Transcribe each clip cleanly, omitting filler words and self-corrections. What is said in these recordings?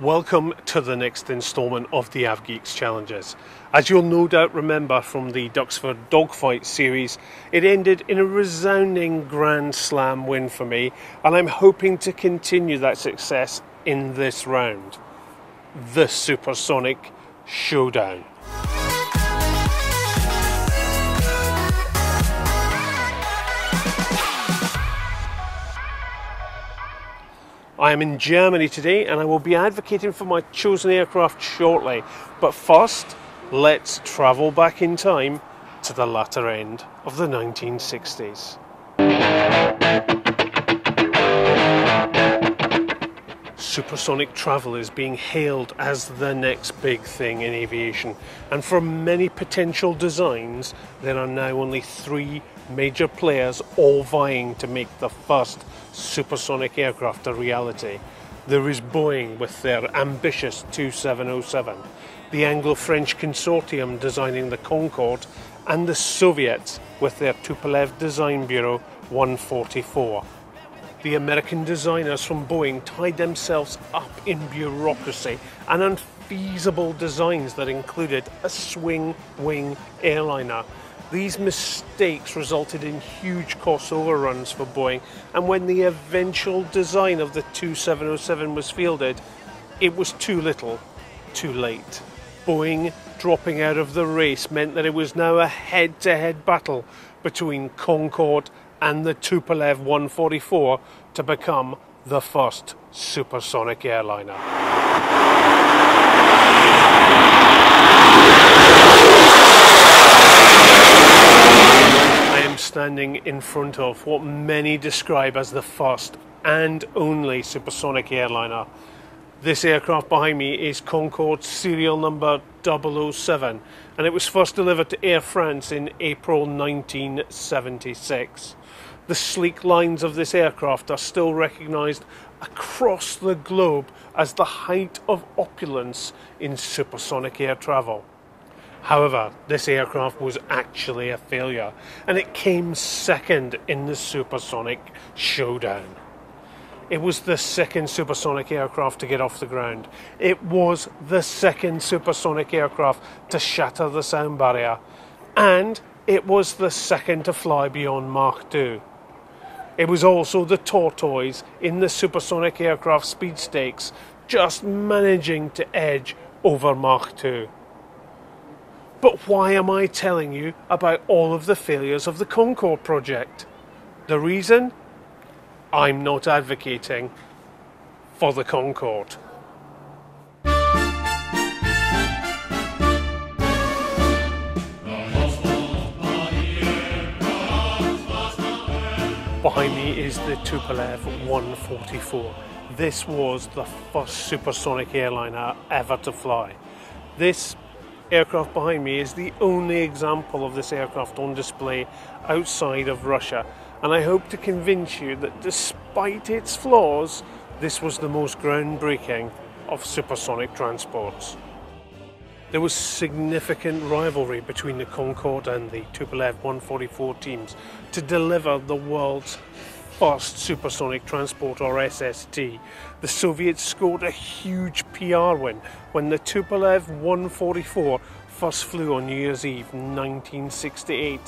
Welcome to the next instalment of the TheAvGeek's challenges. As you'll no doubt remember from the Duxford Dogfight series, it ended in a resounding Grand Slam win for me, and I'm hoping to continue that success in this round. The Supersonic Showdown. I am in Germany today and I will be advocating for my chosen aircraft shortly. But first, let's travel back in time to the latter end of the 1960s. Supersonic travel is being hailed as the next big thing in aviation, and for many potential designs there are now only three major players all vying to make the first supersonic aircraft a reality. There is Boeing with their ambitious 2707, the Anglo-French consortium designing the Concorde, and the Soviets with their Tupolev Design Bureau 144. The American designers from Boeing tied themselves up in bureaucracy and unfeasible designs that included a swing wing airliner. These mistakes resulted in huge cost overruns for Boeing, and when the eventual design of the 2707 was fielded, it was too little, too late. Boeing dropping out of the race meant that it was now a head-to-head battle between Concorde and the Tupolev 144 to become the first supersonic airliner. I am standing in front of what many describe as the first and only supersonic airliner. This aircraft behind me is Concorde's serial number 007, and it was first delivered to Air France in April 1976. The sleek lines of this aircraft are still recognised across the globe as the height of opulence in supersonic air travel. However, this aircraft was actually a failure, and it came second in the Supersonic Showdown. It was the second supersonic aircraft to get off the ground. It was the second supersonic aircraft to shatter the sound barrier, and it was the second to fly beyond Mach 2. It was also the tortoise in the supersonic aircraft speed stakes, just managing to edge over Mach 2. But why am I telling you about all of the failures of the Concorde project? The reason? I'm not advocating for the Concorde. Behind me is the Tupolev 144. This was the first supersonic airliner ever to fly. This aircraft behind me is the only example of this aircraft on display outside of Russia, and I hope to convince you that despite its flaws, this was the most groundbreaking of supersonic transports. There was significant rivalry between the Concorde and the Tupolev 144 teams to deliver the world's first supersonic transport, or SST. The Soviets scored a huge PR win when the Tupolev 144 first flew on New Year's Eve 1968,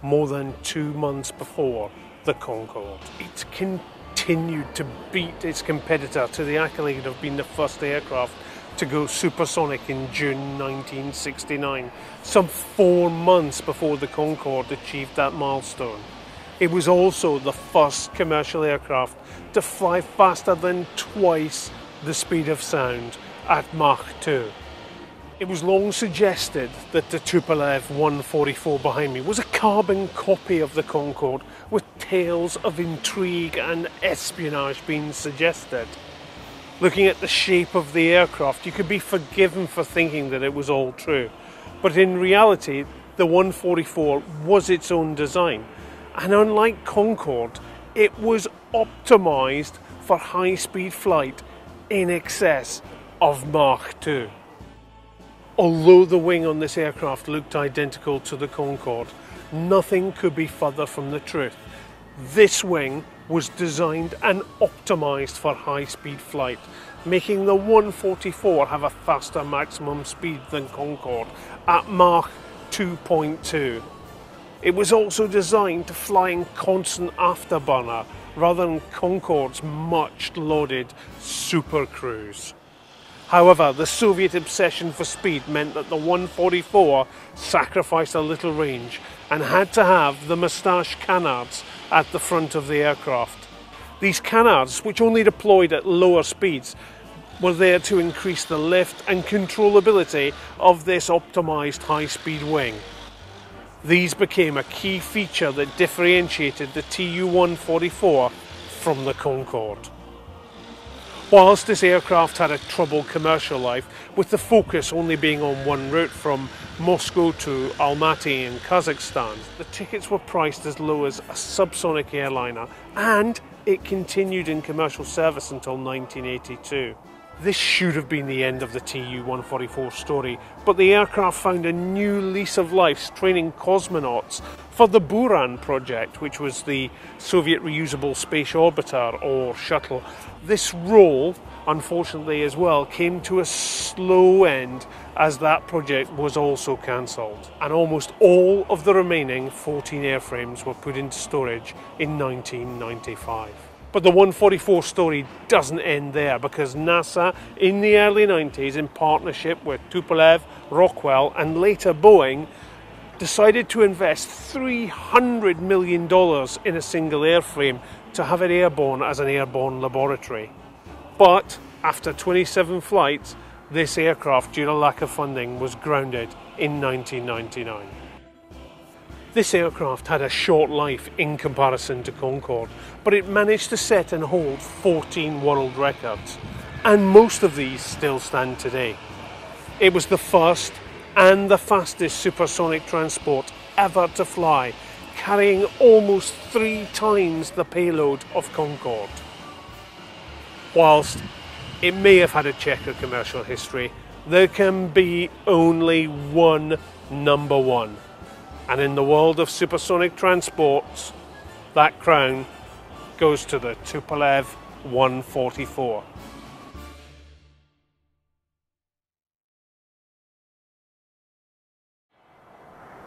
more than 2 months before the Concorde. It continued to beat its competitor to the accolade of being the first aircraft to go supersonic in June 1969, some 4 months before the Concorde achieved that milestone. It was also the first commercial aircraft to fly faster than twice the speed of sound at Mach 2. It was long suggested that the Tupolev 144 behind me was a carbon copy of the Concorde, with tales of intrigue and espionage being suggested. Looking at the shape of the aircraft, you could be forgiven for thinking that it was all true. But in reality, the 144 was its own design. And unlike Concorde, it was optimised for high-speed flight in excess of Mach 2. Although the wing on this aircraft looked identical to the Concorde, nothing could be further from the truth. This wing was designed and optimised for high-speed flight, making the 144 have a faster maximum speed than Concorde at Mach 2.2. It was also designed to fly in constant afterburner rather than Concorde's much lauded Super Cruise. However, the Soviet obsession for speed meant that the 144 sacrificed a little range and had to have the moustache canards at the front of the aircraft. These canards, which only deployed at lower speeds, were there to increase the lift and controllability of this optimized high-speed wing. These became a key feature that differentiated the Tu-144 from the Concorde. Whilst this aircraft had a troubled commercial life, with the focus only being on one route from Moscow to Almaty in Kazakhstan, the tickets were priced as low as a subsonic airliner, and it continued in commercial service until 1982. This should have been the end of the Tu-144 story, but the aircraft found a new lease of life training cosmonauts for the Buran project, which was the Soviet reusable space orbiter or shuttle. This role, unfortunately as well, came to a slow end as that project was also cancelled, and almost all of the remaining 14 airframes were put into storage in 1995. But the 144 story doesn't end there, because NASA in the early 90s, in partnership with Tupolev, Rockwell and later Boeing, decided to invest $300 million in a single airframe to have it airborne as an airborne laboratory. But after 27 flights, this aircraft, due to lack of funding, was grounded in 1999. This aircraft had a short life in comparison to Concorde, but it managed to set and hold 14 world records, and most of these still stand today. It was the first and the fastest supersonic transport ever to fly, carrying almost 3 times the payload of Concorde. Whilst it may have had a checkered commercial history, there can be only one number one. And in the world of supersonic transports, that crown goes to the Tupolev 144.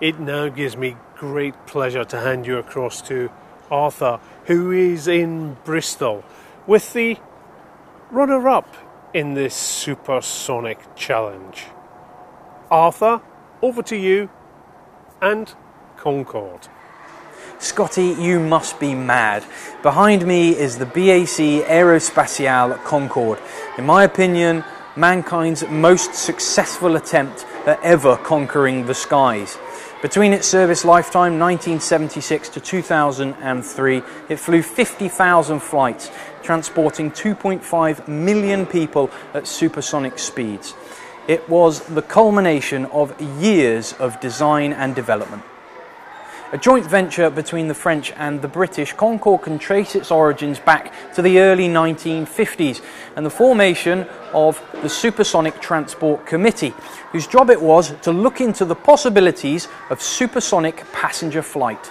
It now gives me great pleasure to hand you across to Arthur, who is in Bristol with the runner-up in this supersonic challenge. Arthur, over to you and Concorde. Scotty, you must be mad. Behind me is the BAC Aerospatiale Concorde. In my opinion, mankind's most successful attempt at ever conquering the skies. Between its service lifetime, 1976 to 2003, it flew 50,000 flights, transporting 2.5 million people at supersonic speeds. It was the culmination of years of design and development. A joint venture between the French and the British, Concorde can trace its origins back to the early 1950s and the formation of the Supersonic Transport Committee, whose job it was to look into the possibilities of supersonic passenger flight.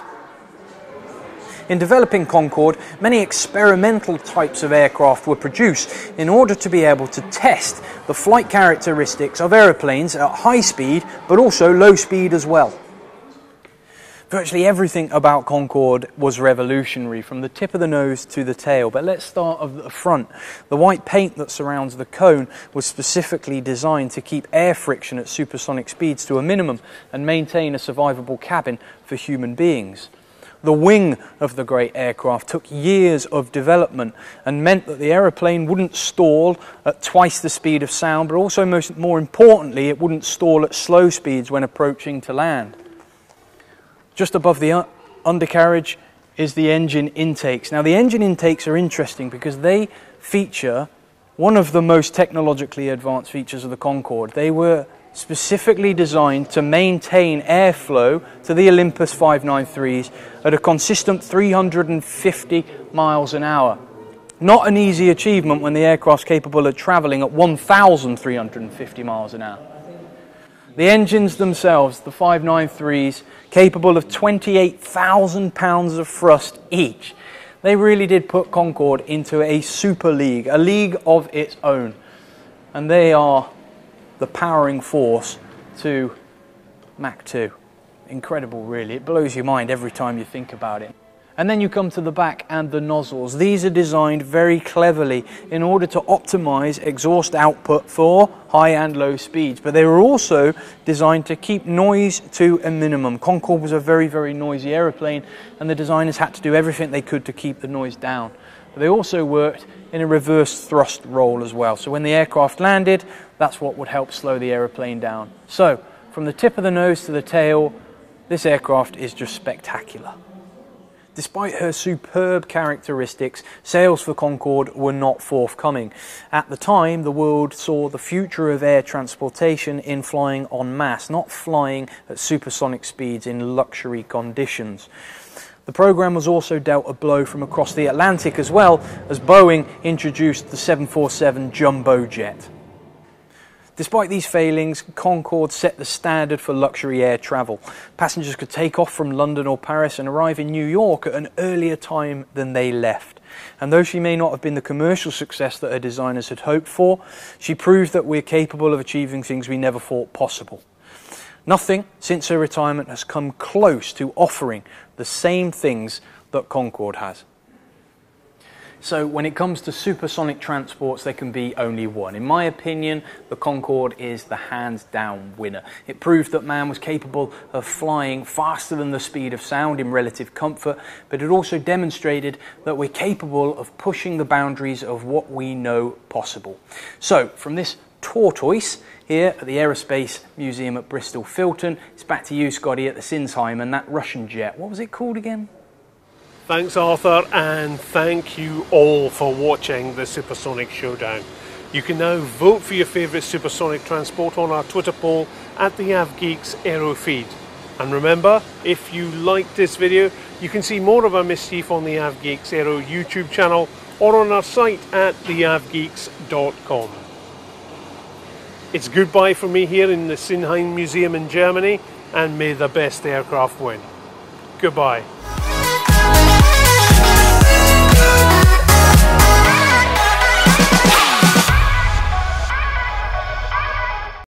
In developing Concorde, many experimental types of aircraft were produced in order to be able to test the flight characteristics of aeroplanes at high speed, but also low speed as well. Virtually everything about Concorde was revolutionary, from the tip of the nose to the tail. But let's start at the front. The white paint that surrounds the cone was specifically designed to keep air friction at supersonic speeds to a minimum and maintain a survivable cabin for human beings. The wing of the great aircraft took years of development and meant that the aeroplane wouldn't stall at twice the speed of sound, but also, more importantly, it wouldn't stall at slow speeds when approaching to land. Just above the undercarriage is the engine intakes. Now, the engine intakes are interesting because they feature one of the most technologically advanced features of the Concorde. They were specifically designed to maintain airflow to the Olympus 593s at a consistent 350 miles an hour. Not an easy achievement when the aircraft's capable of travelling at 1,350 miles an hour. The engines themselves, the 593s, capable of 28,000 pounds of thrust each. They really did put Concorde into a super league, a league of its own. And they are the powering force to Mach 2. Incredible, really. It blows your mind every time you think about it. And then you come to the back and the nozzles. These are designed very cleverly in order to optimize exhaust output for high and low speeds, but they were also designed to keep noise to a minimum. Concorde was a very, very noisy aeroplane, and the designers had to do everything they could to keep the noise down. But they also worked in a reverse thrust role as well. So when the aircraft landed, that's what would help slow the aeroplane down. So from the tip of the nose to the tail, this aircraft is just spectacular. Despite her superb characteristics, sales for Concorde were not forthcoming. At the time, the world saw the future of air transportation in flying en masse, not flying at supersonic speeds in luxury conditions. The program was also dealt a blow from across the Atlantic as well, as Boeing introduced the 747 jumbo jet. Despite these failings, Concorde set the standard for luxury air travel. Passengers could take off from London or Paris and arrive in New York at an earlier time than they left. And though she may not have been the commercial success that her designers had hoped for, she proved that we're capable of achieving things we never thought possible. Nothing since her retirement has come close to offering the same things that Concorde has. So when it comes to supersonic transports, there can be only one. In my opinion, the Concorde is the hands-down winner. It proved that man was capable of flying faster than the speed of sound in relative comfort, but it also demonstrated that we're capable of pushing the boundaries of what we know possible. So from this tortoise here at the Aerospace Museum at Bristol Filton, it's back to you, Scotty, at the Sinsheim and that Russian jet. What was it called again? Thanks, Arthur, and thank you all for watching the Supersonic Showdown. You can now vote for your favourite supersonic transport on our Twitter poll at TheAvGeek's Aero feed. And remember, if you liked this video, you can see more of our mischief on the TheAvGeek's Aero YouTube channel or on our site at TheAvGeeks.com. It's goodbye from me here in the Sinsheim Museum in Germany, and may the best aircraft win. Goodbye.